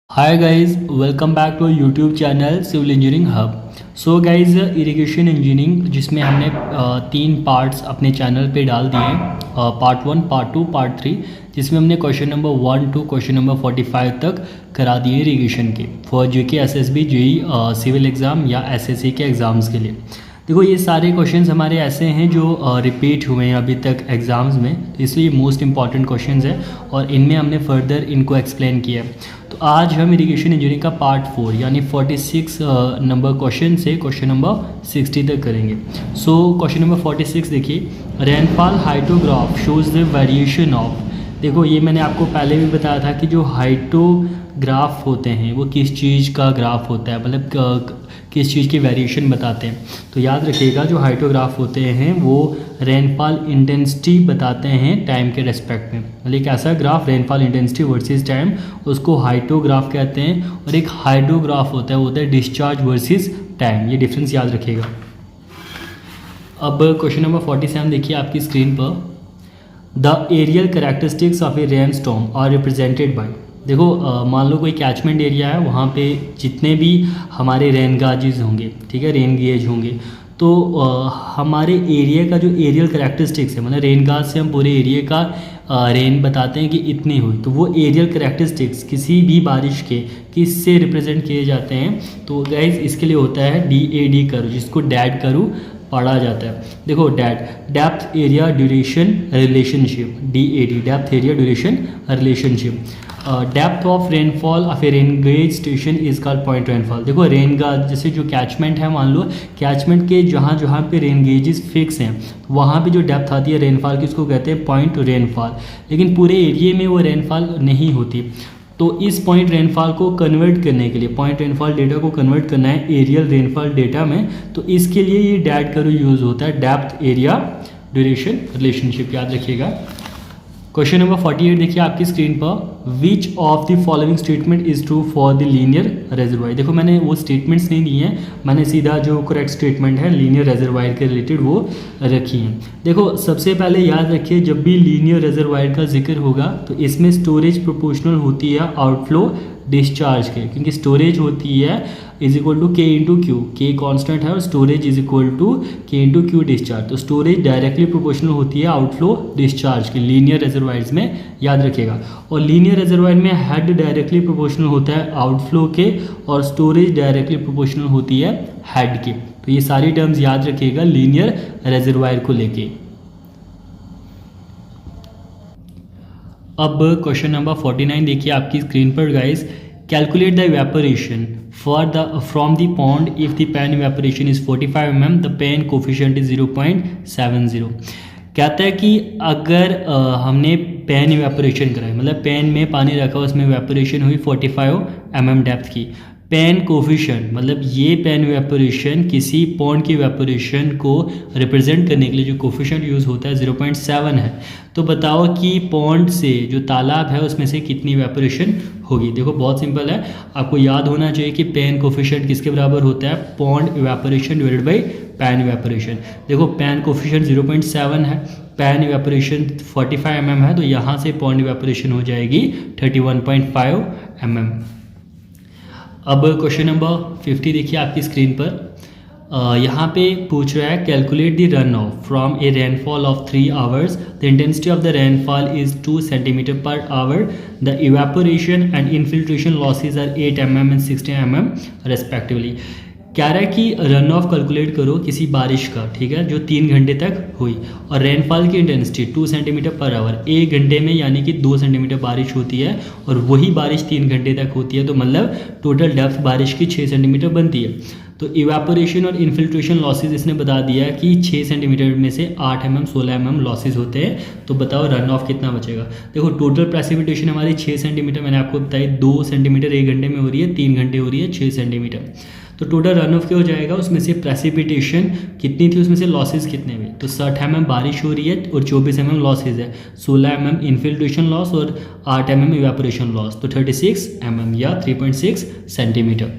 Hi guys, welcome back to our YouTube channel Civil Engineering Hub. So guys, irrigation engineering जिसमें हमने तीन parts अपने channel पे डाल दिए हैं, पार्ट 1, पार्ट 2, पार्ट 3, जिसमें हमने question number 1 to question number 45 तक करा दिए इरिगेशन के for GK, SSB, JE, civil exam या एसएससी के एग्ज़ाम्स के लिए। देखो ये सारे क्वेश्चंस हमारे ऐसे हैं जो रिपीट हुए हैं अभी तक एग्ज़ाम्स में, तो इसलिए मोस्ट इंपॉर्टेंट क्वेश्चंस हैं और इनमें हमने फर्दर इनको एक्सप्लेन किया है। तो आज हम इरिगेशन इंजीनियरिंग का पार्ट 4 यानी 46 नंबर क्वेश्चन से क्वेश्चन नंबर 60 तक करेंगे। सो क्वेश्चन नंबर 46 देखिए, rainfall hydrograph shows the variation of. देखो ये मैंने आपको पहले भी बताया था कि जो हाइड्रोग्राफ होते हैं वो किस चीज़ का ग्राफ होता है, मतलब किस चीज़ की वेरिएशन बताते हैं। तो याद रखिएगा जो हाइड्रोग्राफ होते हैं वो रेनफॉल इंटेंसिटी बताते हैं टाइम के रेस्पेक्ट में, मतलब एक ऐसा graph rainfall intensity versus time, उसको हाइड्रोग्राफ कहते हैं। और एक हाइड्रोग्राफ होता है डिस्चार्ज वर्सेस टाइम, ये डिफरेंस याद रखिएगा। अब क्वेश्चन नंबर 47 देखिए आपकी स्क्रीन पर, the areal characteristics of a rain storm are represented by. देखो मान लो कोई कैचमेंट एरिया है, वहाँ पे जितने भी हमारे रेन गाजेज होंगे, ठीक है, रेन गेज होंगे, तो हमारे एरिया का जो एरियल कैरेक्टरिस्टिक्स है, मतलब रेन गाज से हम पूरे एरिया का रेन बताते हैं कि इतनी हुई, तो वो एरियल कैरेक्टरिस्टिक्स किसी भी बारिश के किससे रिप्रेजेंट किए जाते हैं। तो गाइज इसके लिए होता है DAD कर्व, जिसको डैड कर्व पढ़ा जाता है। देखो depth area duration relationship, DAD, depth area duration relationship. Depth of rainfall of a rain gauge station is called point rainfall. देखो रेन गाज जैसे जो कैचमेंट है, मान लो कैचमेंट के जहाँ जहाँ पे रेन गेजेस फिक्स हैं वहाँ पे जो डेप्थ आती है रेनफॉल की उसको कहते हैं पॉइंट रेनफॉल, लेकिन पूरे एरिए में वो रेनफॉल नहीं होती। तो इस पॉइंट रेनफॉल को कन्वर्ट करने के लिए, पॉइंट रेनफॉल डेटा को कन्वर्ट करना है एरियल रेनफॉल डेटा में, तो इसके लिए ये डैड कर्व यूज़ होता है, डेप्थ एरिया ड्यूरेशन रिलेशनशिप, याद रखिएगा। क्वेश्चन नंबर 48 देखिए आपकी स्क्रीन पर, which of the following statement is true for the linear reservoir. देखो मैंने वो स्टेटमेंट्स नहीं दिए हैं, मैंने सीधा जो करेक्ट स्टेटमेंट है लीनियर रेजर्वायर के रिलेटेड वो रखी हैं। देखो सबसे पहले याद रखिए, जब भी लीनियर रेजर्वायर का जिक्र होगा तो इसमें स्टोरेज प्रोपोर्शनल होती है आउटफ्लो डिस्चार्ज के, क्योंकि स्टोरेज होती है is equal to K into Q, K constant है और storage is equal to K into Q discharge. तो स्टोरेज डायरेक्टली प्रोपोर्शनल होती है आउटफ्लो डिस्चार्ज की लीनियर रेजर्वायर्स में, याद रखिएगा। और लीनियर रेजर्वायर में हेड डायरेक्टली प्रोपोर्शनल होता है आउटफ्लो के और स्टोरेज डायरेक्टली प्रोपोर्शनल होती है हेड के। तो ये सारी टर्म्स याद रखिएगा लीनियर रेजर्वायर को लेके। अब क्वेश्चन नंबर 49 देखिए आपकी स्क्रीन पर guys, calculate the evaporation from the pond if the pan evaporation is 45 mm, the pan coefficient is 0.70। कहता है कि अगर हमने पैन इवेपोरेशन कराई, मतलब पैन में पानी रखा उसमें इवेपोरेशन हुई 45 mm डेप्थ की, पैन कोफिशिएंट मतलब ये पैन इवेपोरेशन किसी पॉन्ड की इवेपोरेशन को रिप्रेजेंट करने के लिए जो कोफिशिएंट यूज़ होता है 0.7 है। तो बताओ कि पॉन्ड से जो तालाब है उसमें से कितनी इवेपोरेशन होगी। देखो बहुत सिंपल है, आपको याद होना चाहिए कि पैन कोफिशिएंट किसके बराबर होता है, pond evaporation divided by pan evaporation. देखो पैन कोफिशिएंट 0.7 है, पैन इवेपोरेशन 45 mm है, तो यहाँ से पॉन्ड इवेपोरेशन हो जाएगी 31.5 mm। अब क्वेश्चन नंबर 50 देखिए आपकी स्क्रीन पर, यहाँ पे पूछ रहा है calculate the run off from a rainfall of 3 hours, the intensity of the rainfall is 2 cm per hour, the evaporation and infiltration losses are 8 mm and 16 mm respectively. कह रहा है कि रन ऑफ कैलकुलेट करो किसी बारिश का, ठीक है, जो 3 घंटे तक हुई और रेनफॉल की इंटेंसिटी 2 cm per hour, 1 घंटे में यानी कि 2 सेंटीमीटर बारिश होती है और वही बारिश 3 घंटे तक होती है, तो मतलब टोटल डेप्थ बारिश की 6 सेंटीमीटर बनती है। तो इवेपोरेशन और इनफिल्ट्रेशन लॉसेज इसने बता दिया कि 6 सेंटीमीटर में से 8 mm 16 mm लॉसेज होते हैं। तो बताओ रन ऑफ कितना बचेगा। देखो टोटल प्रेसिपिटेशन हमारी 6 सेंटीमीटर मैंने आपको बताई, 2 सेंटीमीटर 1 घंटे में हो रही है, 3 घंटे हो रही है 6 सेंटीमीटर। तो टोटल रन ऑफ क्या हो जाएगा, उसमें से प्रेसिपिटेशन कितनी थी, उसमें से लॉसेज कितने हुए, तो 60 mm बारिश हो रही है और 24 mm लॉसेज है, 16 mm इनफिल्ट्रेशन लॉस और 8 mm इवेपोरेशन लॉस, तो 36 mm या 3.6 सेंटीमीटर।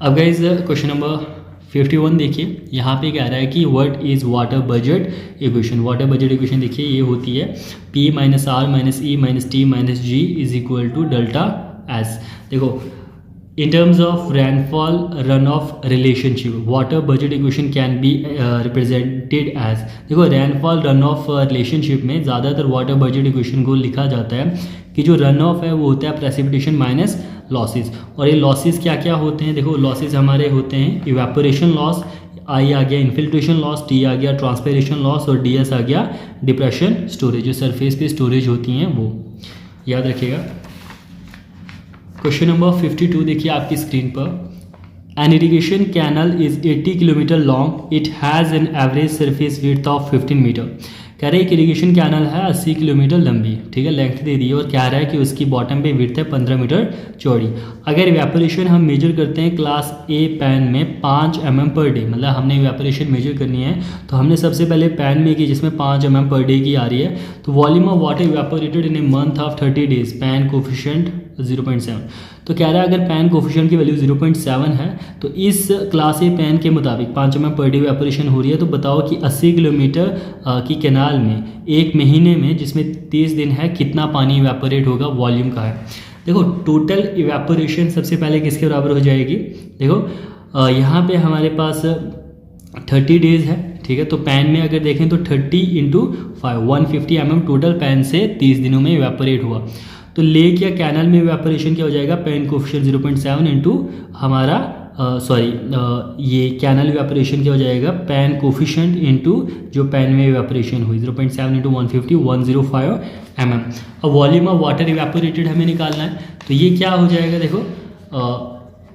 अब गाइस क्वेश्चन नंबर 51 देखिए, यहाँ पे कह रहा है कि what is water budget equation. Water budget equation देखिए ये होती है P - R - E - T - G is equal to delta as. देखो in terms of rainfall runoff relationship water budget equation can be represented as। देखो rainfall runoff relationship में ज़्यादातर water budget equation को लिखा जाता है कि जो रन ऑफ है वो होता है प्रेसिपिटेशन माइनस लॉसेस। और ये लॉसेस क्या क्या होते हैं, देखो लॉसेस हमारे होते हैं इवेपोरेशन लॉस, आई आ गया इन्फिल्ट्रेशन लॉस, टी आ गया ट्रांसपिरेशन लॉस और डी एस आ गया डिप्रेशन स्टोरेज, जो सरफेस पे स्टोरेज होती हैं वो याद रखिएगा। क्वेश्चन नंबर 52 देखिए आपकी स्क्रीन पर। An irrigation canal is 80 kilometre long, it has an average surface width of 15 metre. कह रहे हैं कि इरिगेशन कैनल है 80 किलोमीटर लंबी, ठीक है, लेंथ दे दी है और कह रहा है कि उसकी बॉटम पे विड्थ है 15 मीटर चौड़ी। अगर इवेपोरेशन हम मेजर करते हैं क्लास ए पैन में 5 mm पर डे, मतलब हमने इवेपोरेशन मेजर करनी है तो हमने सबसे पहले पैन में की जिसमें 5 mm पर डे की आ रही है। तो volume of water evaporated in a month of 30 days, pan coefficient 0.7। तो कह रहा है अगर पैन कोफिशिएंट की वैल्यू 0.7 है तो इस क्लास ए पैन के मुताबिक 5 mm पर डे इवेपोरेशन हो रही है। तो बताओ कि 80 किलोमीटर की कैनाल में एक महीने में जिसमें 30 दिन है कितना पानी इवेपोरेट होगा, वॉल्यूम का है। देखो टोटल इवेपोरेशन सबसे पहले किसके बराबर हो जाएगी, देखो यहाँ पे हमारे पास 30 डेज है, ठीक है, तो पैन में अगर देखें तो 30 × 5 150 mm टोटल पैन से 30 दिनों में इवेपोरेट हुआ। तो लेक या कैनल में इवेपोरेशन क्या हो जाएगा, पैन कोफिशिएंट 0.7 इंटू हमारा ये कैनल इवेपोरेशन क्या हो जाएगा, पैन कोफिशिएंट इंटू जो पैन में इवेपोरेशन हुई 0.7 इंटू 150 105 mm। अब वॉल्यूम ऑफ वाटर इवेपोरेटेड हमें निकालना है तो ये क्या हो जाएगा, देखो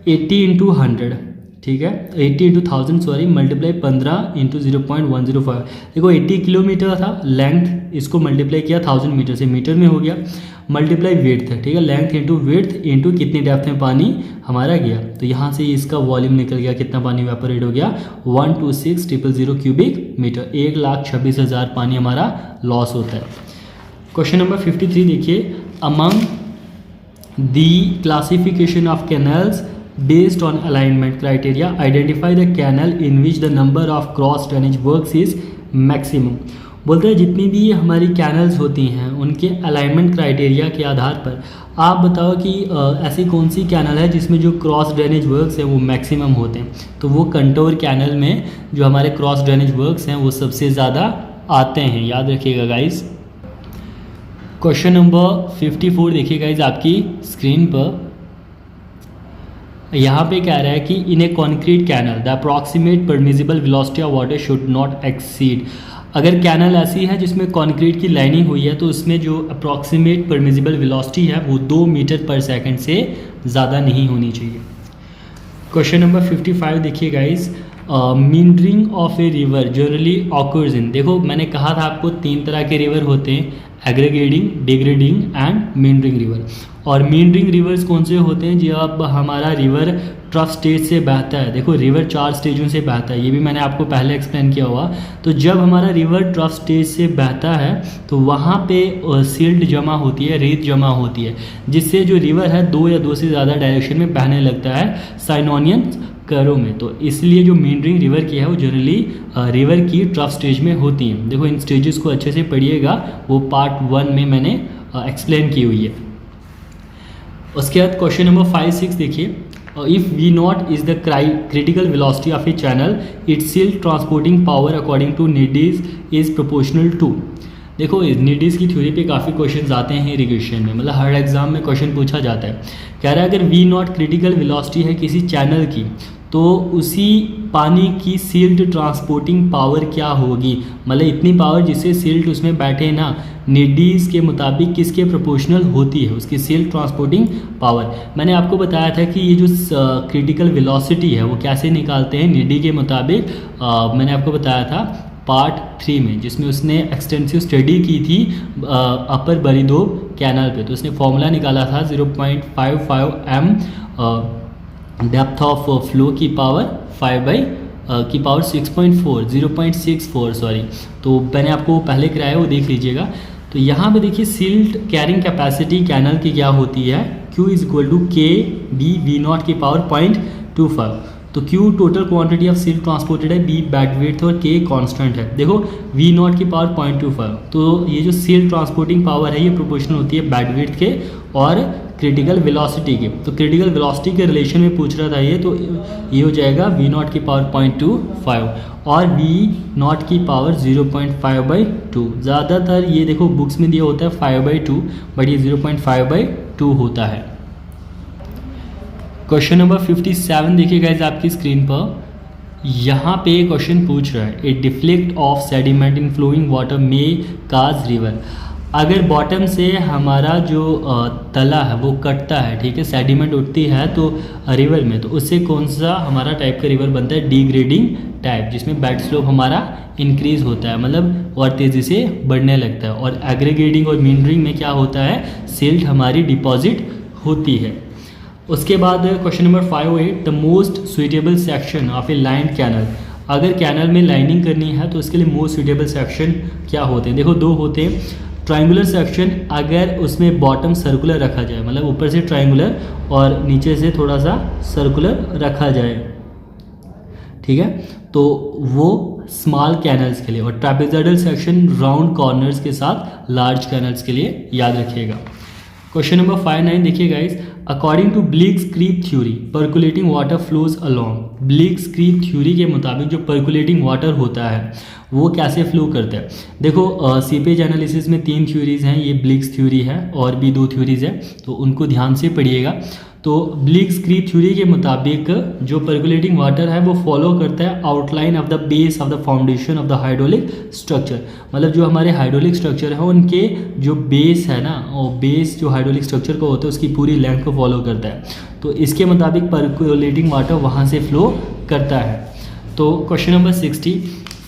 80 × 100, ठीक है, 80 × 1000 सॉरी मल्टीप्लाई 15 × 0.105। देखो 80 किलोमीटर था लेंथ, इसको मल्टीप्लाई किया 1000 मीटर से, मीटर में हो गया, मल्टीप्लाई वेड्थ है, ठीक है, लेंथ इंटू वेड्थ इंटू कितनी डेप्थ में पानी हमारा गया। तो यहाँ से इसका वॉल्यूम निकल गया, कितना पानी इवेपोरेट हो गया 126,000 क्यूबिक मीटर, 1,26,000 पानी हमारा लॉस होता है। क्वेश्चन नंबर 53 देखिए। Among the classification of canals based on alignment criteria identify the canal in which the number of cross drainage works is maximum। बोलते हैं जितनी भी हमारी कैनल्स होती हैं उनके अलाइनमेंट क्राइटेरिया के आधार पर आप बताओ कि ऐसी कौन सी कैनल है जिसमें जो क्रॉस ड्रेनेज वर्क्स हैं वो मैक्सिमम होते हैं। तो वो कंटोर कैनल में जो हमारे क्रॉस ड्रेनेज वर्क्स हैं वो सबसे ज़्यादा आते हैं, याद रखिएगा गाइज। क्वेश्चन नंबर 54 देखिए गाइज आपकी स्क्रीन पर। यहाँ पे कह रहा है कि in a concrete canal the approximate permissible velocity of water should not exceed. अगर कैनल ऐसी है जिसमें कॉन्क्रीट की लाइनिंग हुई है तो उसमें जो अप्रॉक्सीमेट परमिजिबल वेलोसिटी है वो 2 मीटर पर सेकंड से ज़्यादा नहीं होनी चाहिए। क्वेश्चन नंबर 55 देखिए guys. Meandering of a river generally occurs in. देखो मैंने कहा था आपको 3 तरह के रिवर होते हैं, एग्रीगेटिंग, डिग्रेडिंग एंड मींडरिंग रिवर। और मींडरिंग रिवर्स कौन से होते हैं, जब हमारा रिवर ट्रफ स्टेज से बहता है। देखो रिवर 4 स्टेजों से बहता है, ये भी मैंने आपको पहले एक्सप्लेन किया हुआ। तो जब हमारा रिवर ट्रफ स्टेज से बहता है तो वहाँ पे सिल्ट जमा होती है, रेत जमा होती है, जिससे जो रिवर है 2 या 2 से ज़्यादा डायरेक्शन में बहने लगता है साइनोनियन करों में। तो इसलिए जो मींडरिंग रिवर की है वो जनरली रिवर की ट्रफ स्टेज में होती हैं। देखो इन स्टेजेस को अच्छे से पढ़िएगा, वो पार्ट 1 में मैंने एक्सप्लेन की हुई है। उसके बाद क्वेश्चन नंबर 5-6 देखिए। If we not is the critical velocity of a channel its silt transporting power according to Kennedy's is proportional to. देखो नीडीज की थ्योरी पे काफ़ी क्वेश्चंस आते हैं इरिगेशन में, मतलब हर एग्जाम में क्वेश्चन पूछा जाता है। कह रहा है अगर वी नॉट क्रिटिकल वेलोसिटी है किसी चैनल की तो उसी पानी की सिल्ट ट्रांसपोर्टिंग पावर क्या होगी, मतलब इतनी पावर जिससे सिल्ट उसमें बैठे ना, नीडीज़ के मुताबिक किसके प्रोपोर्शनल होती है उसकी सिल्ट ट्रांसपोर्टिंग पावर। मैंने आपको बताया था कि ये जो क्रिटिकल वेलोसिटी है वो कैसे निकालते हैं नीडी के मुताबिक। मैंने आपको बताया था पार्ट 3 में, जिसमें उसने एक्सटेंसिव स्टडी की थी अपर बरीदोब कैनाल पे। तो उसने फॉर्मूला निकाला था 0.55 m डेप्थ ऑफ फ्लो की पावर 6.4 0.64 सॉरी। तो मैंने आपको पहले कराया वो देख लीजिएगा। तो यहाँ पे देखिए सिल्ट कैरिंग कैपेसिटी कैनल की क्या होती है, Q इज इक्वल टू के बी वी नॉट की पावर 0.25। तो Q total quantity of silt transported है, B बैकवेट और K कांस्टेंट है। देखो V नॉट की पावर 0.25, तो ये जो सिल्ट ट्रांसपोर्टिंग पावर है ये प्रोपोर्शनल होती है बैकवेट के और क्रिटिकल वेलोसिटी के। तो क्रिटिकल वेलोसिटी के रिलेशन में पूछ रहा था ये, तो ये हो जाएगा v0 की पावर 0.25 और v0 की पावर 0.5/2। ज़्यादातर ये देखो बुक्स में दिया होता है 5/2, बट ये 0.5/2 होता है। क्वेश्चन नंबर 57 देखिए गाइस आपकी स्क्रीन पर। यहाँ पे क्वेश्चन पूछ रहा है, a deflect of sediment in flowing water may cause river. अगर बॉटम से हमारा जो तला है वो कटता है, ठीक है, सेडिमेंट उठती है तो रिवर में, तो उससे कौन सा हमारा टाइप का रिवर बनता है? डिग्रेडिंग टाइप, जिसमें बेड स्लोप हमारा इंक्रीज होता है, मतलब और तेज़ी से बढ़ने लगता है। और एग्रीगेटिंग और मींडरिंग में क्या होता है? सिल्ट हमारी डिपॉजिट होती है। उसके बाद question number 58, the most suitable section of a line canal. अगर कैनल में लाइनिंग करनी है तो उसके लिए मोस्ट सुइटेबल सेक्शन क्या होते हैं? देखो दो होते हैं। ट्रायंगुलर सेक्शन, अगर उसमें बॉटम सर्कुलर रखा जाए, मतलब ऊपर से ट्रायंगुलर और नीचे से थोड़ा सा सर्कुलर रखा जाए, ठीक है, तो वो स्मॉल कैनल्स के लिए। और ट्रापेजोइडल सेक्शन राउंड कॉर्नर्स के साथ लार्ज कैनल्स के लिए, याद रखिएगा। क्वेश्चन नंबर 59 देखिए guys, according to Bligh's creep theory percolating water flows along. Bligh's creep theory के मुताबिक जो पर्कुलेटिंग वाटर होता है वो कैसे फ्लो करता है? देखो सीपेज एनालिसिस में 3 थ्योरीज हैं, ये ब्लिग्स थ्योरी है और भी 2 थ्योरीज है, तो उनको ध्यान से पढ़िएगा। तो ब्लिग्स क्रीप थ्योरी के मुताबिक जो पर्कुलेटिंग वाटर है वो फॉलो करता है outline of the base of the foundation of the hydraulic structure. मतलब जो हमारे हाइड्रोलिक स्ट्रक्चर है उनके जो बेस है ना, और बेस जो हाइड्रोलिक स्ट्रक्चर का होता है उसकी पूरी लेंथ को फॉलो करता है। तो इसके मुताबिक पर्कुलेटिंग वाटर वहाँ से फ्लो करता है। तो question number 60,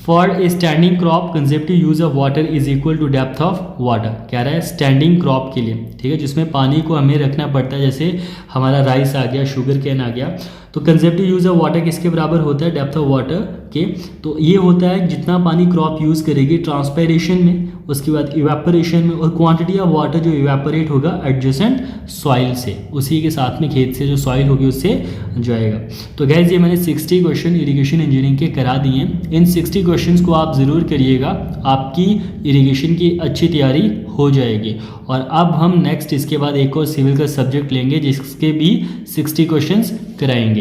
for a standing crop consumptive use of water is equal to depth of water. कह रहा है स्टैंडिंग क्रॉप के लिए, ठीक है, जिसमें पानी को हमें रखना पड़ता है, जैसे हमारा राइस आ गया, शुगर कैन आ गया, तो कंसेप्टिव यूज ऑफ वाटर किसके बराबर होता है? डेप्थ ऑफ वाटर के। तो ये होता है जितना पानी क्रॉप यूज़ करेगी ट्रांसपायरेशन में, उसके बाद इवेपोरेशन में, और क्वांटिटी ऑफ वाटर जो इवेपोरेट होगा एडजेसेंट सॉइल से, उसी के साथ में खेत से जो सॉइल होगी उससे जाएगा। तो गैस ये मैंने 60 क्वेश्चन इरिगेशन इंजीनियरिंग के करा दिए हैं। इन 60 क्वेश्चंस को आप ज़रूर करिएगा, आपकी इरिगेशन की अच्छी तैयारी हो जाएगी। और अब हम नेक्स्ट इसके बाद एक और सिविल का सब्जेक्ट लेंगे जिसके भी 60 क्वेश्चंस कराएंगे।